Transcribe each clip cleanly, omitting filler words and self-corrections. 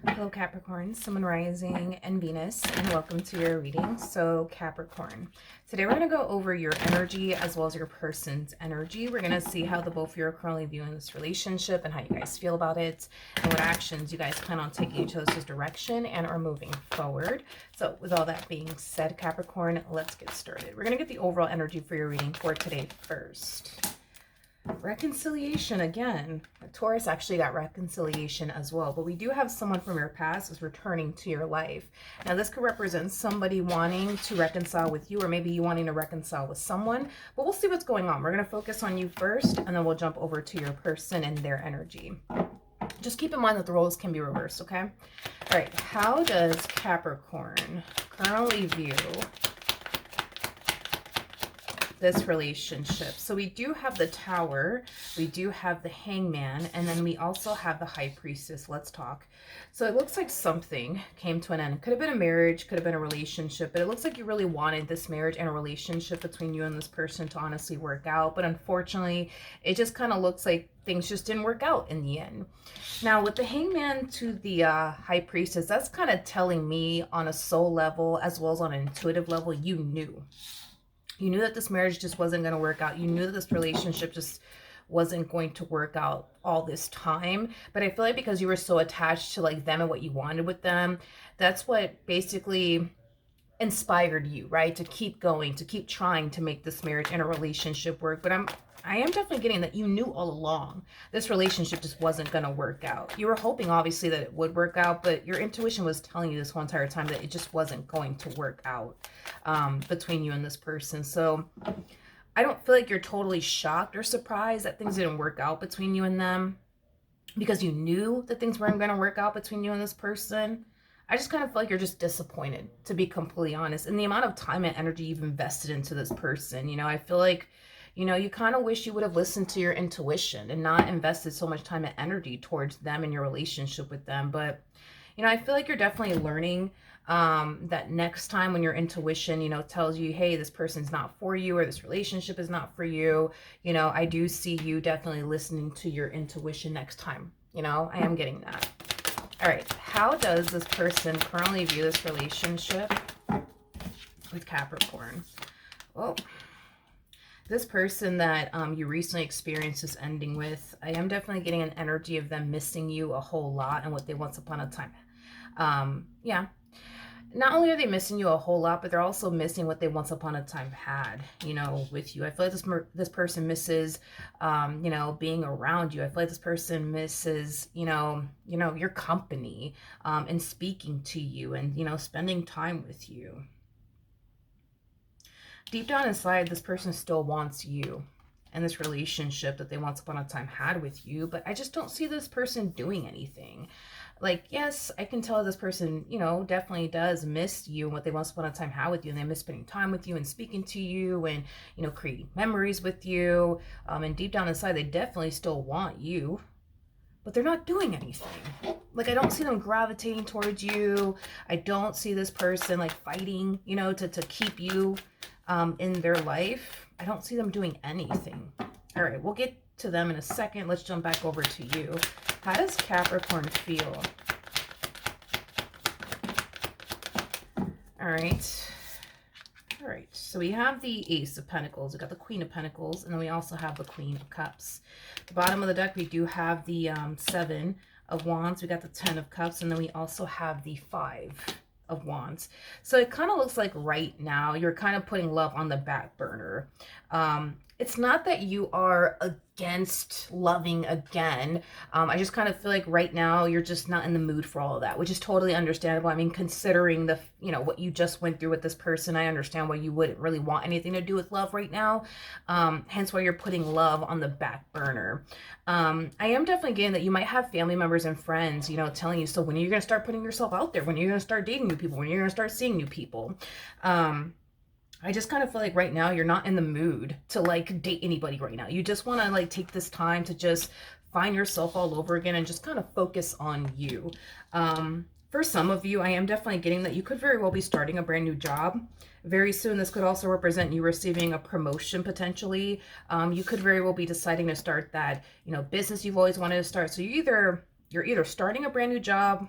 Hello Capricorn, Sun, Rising, and Venus, and welcome to your reading. So Capricorn, today we're going to go over your energy as well as your person's energy. We're going to see how the both of you are currently viewing this relationship and how you guys feel about it and what actions you guys plan on taking each other's direction and are moving forward. So with all that being said, Capricorn, let's get started. We're going to get the overall energy for your reading for today first. Reconciliation again. Taurus actually got reconciliation as well, but we do have someone from your past is returning to your life. Now this could represent somebody wanting to reconcile with you, or maybe you wanting to reconcile with someone, but we'll see what's going on. We're going to focus on you first, and then we'll jump over to your person and their energy. Just keep in mind that the roles can be reversed, okay? All right, how does Capricorn currently view this relationship? So we do have the Tower, we do have the Hangman, and then we also have the High Priestess. Let's talk. So it looks like something came to an end. It could have been a marriage, could have been a relationship, but it looks like you really wanted this marriage and a relationship between you and this person to honestly work out. But unfortunately, it just kind of looks like things just didn't work out in the end. Now with the Hangman to the High Priestess, that's kind of telling me on a soul level as well as on an intuitive level, you knew. You knew that this marriage just wasn't going to work out. You knew that this relationship just wasn't going to work out all this time. But I feel like because you were so attached to like them and what you wanted with them, that's what basically inspired you, right? To keep going, to keep trying to make this marriage and a relationship work. But I am definitely getting that you knew all along this relationship just wasn't going to work out. You were hoping obviously that it would work out, but your intuition was telling you this whole entire time that it just wasn't going to work out between you and this person. So I don't feel like you're totally shocked or surprised that things didn't work out between you and them, because you knew that things weren't going to work out between you and this person. I just kind of feel like you're just disappointed, to be completely honest, in the amount of time and energy you've invested into this person. You know, I feel like, you know, you kind of wish you would have listened to your intuition and not invested so much time and energy towards them and your relationship with them. But, you know, I feel like you're definitely learning that next time when your intuition, you know, tells you, hey, this person's not for you or this relationship is not for you, you know, I do see you definitely listening to your intuition next time. You know, I am getting that. All right, how does this person currently view this relationship with Capricorn? Well, this person that you recently experienced this ending with, I am definitely getting an energy of them missing you a whole lot and what they once upon a time. Yeah. Not only are they missing you a whole lot, but they're also missing what they once upon a time had, you know, with you. I feel like this person misses, you know, being around you. I feel like this person misses, you know, your company, and speaking to you and, you know, spending time with you. Deep down inside, this person still wants you and this relationship that they once upon a time had with you, but I just don't see this person doing anything. Like, yes, I can tell this person, you know, definitely does miss you and what they once upon a time had with you, and they miss spending time with you and speaking to you and, you know, creating memories with you. And deep down inside, they definitely still want you, but they're not doing anything. Like, I don't see them gravitating towards you. I don't see this person like fighting, you know, to keep you in their life. I don't see them doing anything. All right, we'll get to them in a second. Let's jump back over to you. How does Capricorn feel? All right. All right, so we have the Ace of Pentacles, we got the Queen of Pentacles, and then we also have the Queen of Cups. At the bottom of the deck, we do have the Seven of Wands, we got the Ten of Cups, and then we also have the Five of Wands. So it kind of looks like right now you're kind of putting love on the back burner. It's not that you are against loving again. I just kind of feel like right now you're just not in the mood for all of that, which is totally understandable. I mean, considering the, you know, what you just went through with this person, I understand why you wouldn't really want anything to do with love right now. Hence why you're putting love on the back burner. I am definitely getting that you might have family members and friends, you know, telling you, so when are you going to start putting yourself out there? When are you going to start dating new people? When are you going to start seeing new people? I just kind of feel like right now you're not in the mood to like date anybody right now. You just want to like take this time to just find yourself all over again and just kind of focus on you. For some of you, I am definitely getting that you could very well be starting a brand new job very soon. This could also represent you receiving a promotion potentially. You could very well be deciding to start that, you know, business you've always wanted to start. So you're either starting a brand new job,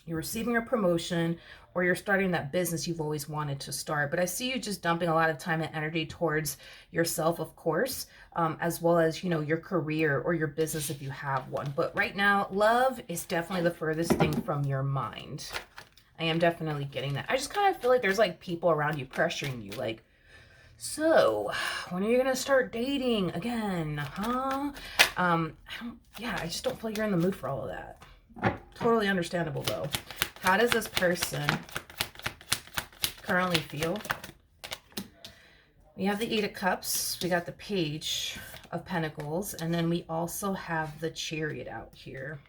You're receiving a promotion, or you're starting that business you've always wanted to start. But I see you just dumping a lot of time and energy towards yourself, of course, as well as, your career or your business if you have one. But right now, love is definitely the furthest thing from your mind. I am definitely getting that. I just kind of feel like there's like people around you pressuring you, like, so when are you gonna start dating again, huh? I just don't feel like you're in the mood for all of that. Totally understandable though. How does this person currently feel? We have the Eight of Cups, we got the Page of Pentacles, and then we also have the Chariot out here.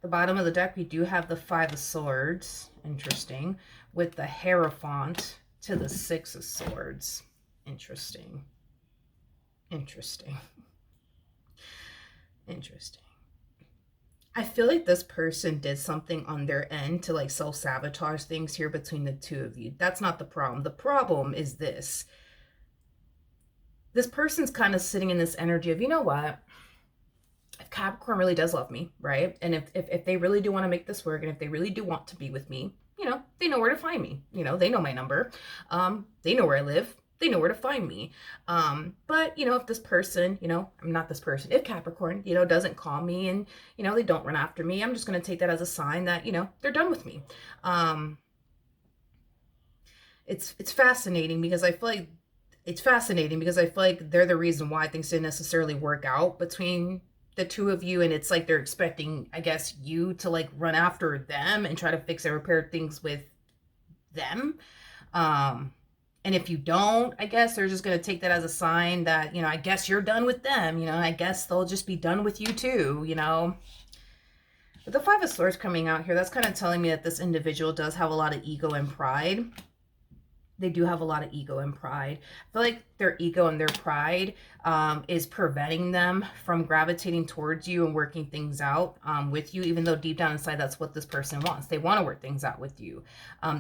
The bottom of the deck, we do have the Five of Swords, interesting, with the Hierophant to the Six of Swords. Interesting. Interesting. Interesting. I feel like this person did something on their end to like self-sabotage things here between the two of you. That's not the problem. The problem is this. This person's kind of sitting in this energy of, you know what? If Capricorn really does love me, right? And if they really do want to make this work, and if they really do want to be with me, they know where to find me. They know my number. They know where I live. They know where to find me. But, if this person, I'm not this person, if Capricorn, doesn't call me and, they don't run after me, I'm just going to take that as a sign that, they're done with me. It's fascinating because I feel like they're the reason why things didn't necessarily work out between the two of you. And it's like they're expecting, I guess, you to like run after them and try to fix and repair things with them. And if you don't, I guess they're just going to take that as a sign that, I guess you're done with them. I guess they'll just be done with you too, But the Five of Swords coming out here, that's kind of telling me that this individual does have a lot of ego and pride. They do have a lot of ego and pride. I feel like their ego and their pride is preventing them from gravitating towards you and working things out with you, even though deep down inside, that's what this person wants. They want to work things out with you.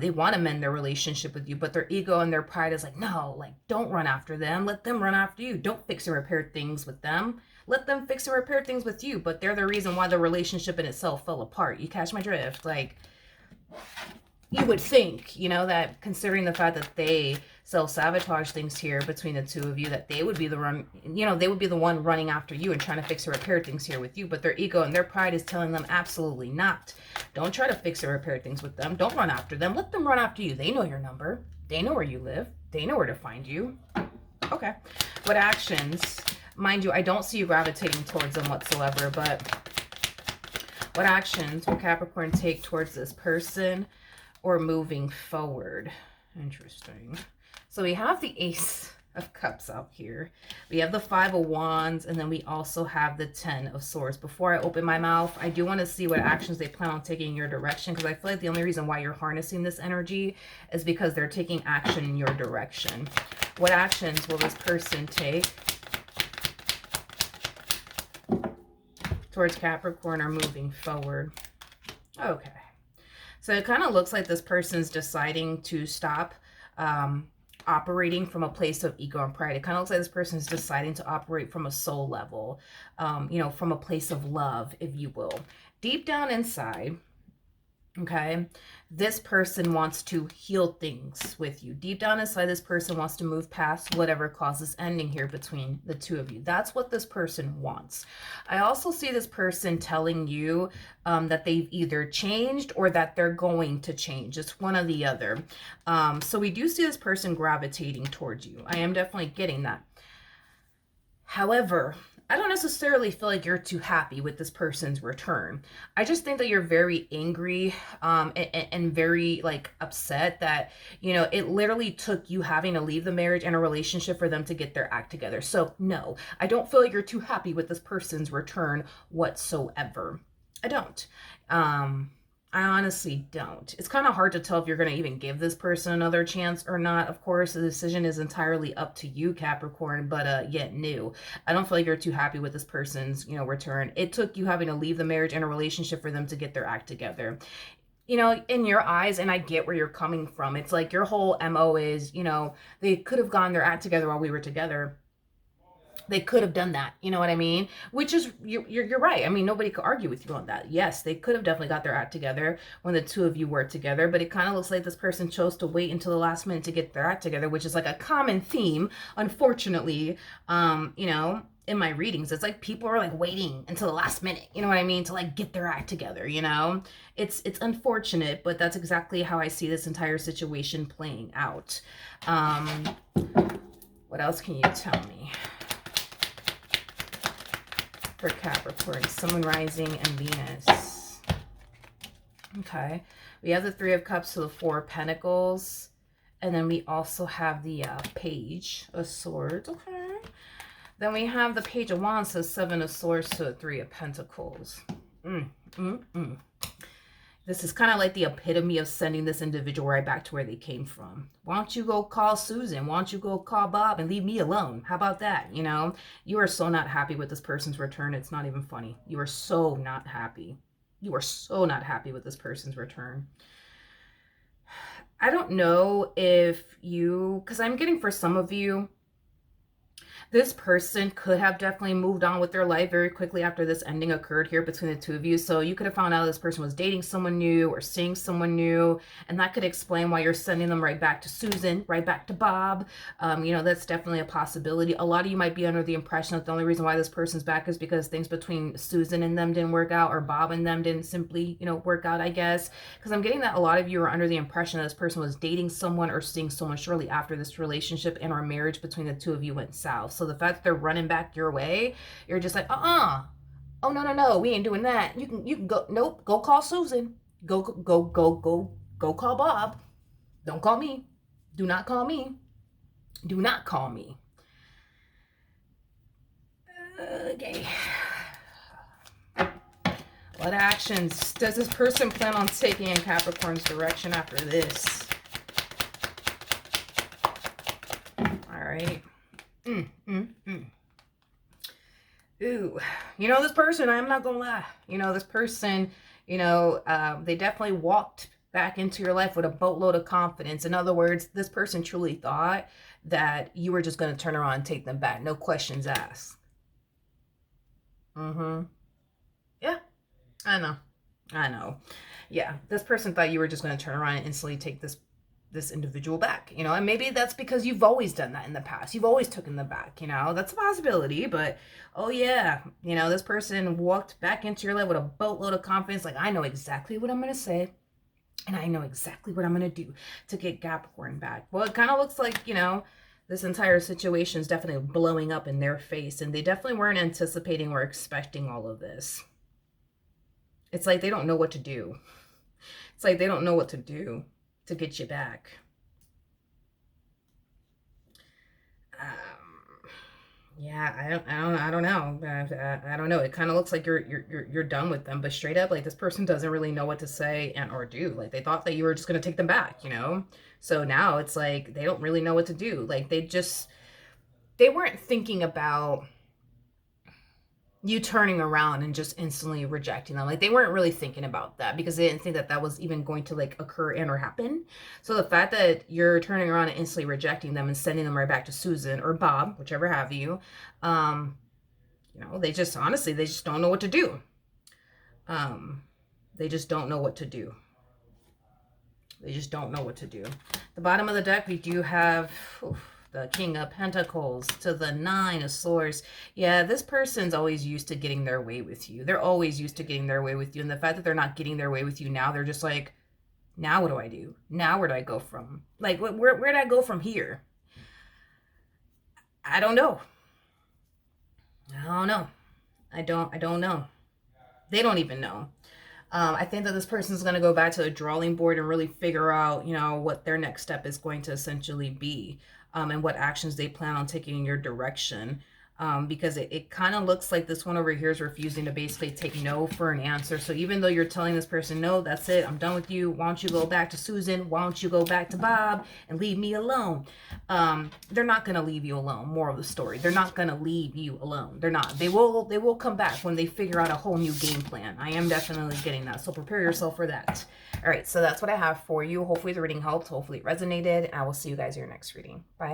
They want to mend their relationship with you, but their ego and their pride is like, no, like, don't run after them. Let them run after you. Don't fix and repair things with them. Let them fix and repair things with you, but they're the reason why the relationship in itself fell apart. You catch my drift? Like, you would think, that considering the fact that they self-sabotage things here between the two of you, that they would be they would be the one running after you and trying to fix or repair things here with you. But their ego and their pride is telling them absolutely not. Don't try to fix or repair things with them. Don't run after them. Let them run after you. They know your number. They know where you live. They know where to find you. Okay. What actions? Mind you, I don't see you gravitating towards them whatsoever, but what actions will Capricorn take towards this person or moving forward? Interesting. So we have the Ace of Cups out here. We have the Five of Wands, and then we also have the Ten of Swords. Before I open my mouth, I do want to see what actions they plan on taking in your direction, because I feel like the only reason why you're harnessing this energy is because they're taking action in your direction. What actions will this person take towards Capricorn or moving forward? Okay. So it kind of looks like this person's deciding to stop operating from a place of ego and pride. It kind of looks like this person's deciding to operate from a soul level, from a place of love, if you will. Deep down inside, okay, this person wants to heal things with you. Deep down inside, this person wants to move past whatever causes ending here between the two of you. That's what this person wants. I also see this person telling you that they've either changed or that they're going to change. It's one or the other. So we do see this person gravitating towards you. I am definitely getting that. However, I don't necessarily feel like you're too happy with this person's return. I just think that you're very angry and very like upset that, it literally took you having to leave the marriage and a relationship for them to get their act together. So no, I don't feel like you're too happy with this person's return whatsoever. I don't. I honestly don't. It's kind of hard to tell if you're going to even give this person another chance or not. Of course, the decision is entirely up to you, Capricorn, but yet new. I don't feel like you're too happy with this person's, return. It took you having to leave the marriage and a relationship for them to get their act together. In your eyes, and I get where you're coming from. It's like your whole MO is, they could have gotten their act together while we were together. They could have done that, you know what I mean? Which is, you're right. I mean, nobody could argue with you on that. Yes, they could have definitely got their act together when the two of you were together, but it kind of looks like this person chose to wait until the last minute to get their act together, which is like a common theme, unfortunately. You know, in my readings, it's like people are like waiting until the last minute, you know what I mean, to like get their act together, you know? It's unfortunate, but that's exactly how I see this entire situation playing out. What else can you tell me for Capricorn, Sun, Moon, Rising, and Venus? Okay. We have the Three of Cups to the Four of Pentacles. And then we also have the Page of Swords. Okay. Then we have the Page of Wands, so Seven of Swords to the Three of Pentacles. This is kind of like the epitome of sending this individual right back to where they came from. Why don't you go call Susan? Why don't you go call Bob and leave me alone? How about that? You know, you are so not happy with this person's return. It's not even funny. You are so not happy. You are so not happy with this person's return. I don't know if you, because I'm getting for some of you, this person could have definitely moved on with their life very quickly after this ending occurred here between the two of you. So you could have found out this person was dating someone new or seeing someone new. And that could explain why you're sending them right back to Susan, right back to Bob. You know, that's definitely a possibility. A lot of you might be under the impression that the only reason why this person's back is because things between Susan and them didn't work out, or Bob and them didn't simply, you know, work out, I guess. Because I'm getting that a lot of you are under the impression that this person was dating someone or seeing someone shortly after this relationship and or marriage between the two of you went south. So the fact that they're running back your way, you're just like, oh, no, we ain't doing that. You can go, nope, go call Susan. Go call Bob. Don't call me. Do not call me. Do not call me. Okay. What actions does this person plan on taking in Capricorn's direction after this? All right. Ooh, you know, this person, I'm not gonna lie, you know, this person, you know, they definitely walked back into your life with a boatload of confidence. In other words, this person truly thought that you were just going to turn around and take them back, no questions asked. Yeah, I know. Yeah, this person thought you were just going to turn around and instantly take this individual back, you know, and maybe that's because you've always done that in the past. You've always taken them back, you know, that's a possibility. But oh yeah, you know, this person walked back into your life with a boatload of confidence, like, I know exactly what I'm going to say and I know exactly what I'm going to do to get Capricorn back. Well, it kind of looks like, you know, this entire situation is definitely blowing up in their face, and they definitely weren't anticipating or expecting all of this. It's like they don't know what to do. It's like they don't know what to do to get you back. Yeah, I don't know. I don't know. It kind of looks like you're done with them, but straight up, like, this person doesn't really know what to say and or do. Like, they thought that you were just gonna take them back, you know. So now it's like they don't really know what to do. Like, they weren't thinking about you turning around and just instantly rejecting them. Like, they weren't really thinking about that because they didn't think that that was even going to like occur and or happen. So the fact that you're turning around and instantly rejecting them and sending them right back to Susan or Bob, whichever have you, you know, they just, honestly, they just don't know what to do. They just don't know what to do. They just don't know what to do. The bottom of the deck, we do have the King of Pentacles to the Nine of Swords. Yeah, this person's always used to getting their way with you. They're always used to getting their way with you. And the fact that they're not getting their way with you now, they're just like, now what do I do? Now where do I go from? Like, where do I go from here? I don't know. I don't know. They don't even know. I think that this person is going to go back to the drawing board and really figure out, you know, what their next step is going to essentially be, and what actions they plan on taking in your direction. Because it kind of looks like this one over here is refusing to basically take no for an answer. So even though you're telling this person, no, that's it, I'm done with you. Why don't you go back to Susan? Why don't you go back to Bob and leave me alone? They're not going to leave you alone. Moral of the story. They're not going to leave you alone. They're not. They will come back when they figure out a whole new game plan. I am definitely getting that. So prepare yourself for that. All right. So that's what I have for you. Hopefully the reading helped. Hopefully it resonated. I will see you guys in your next reading. Bye.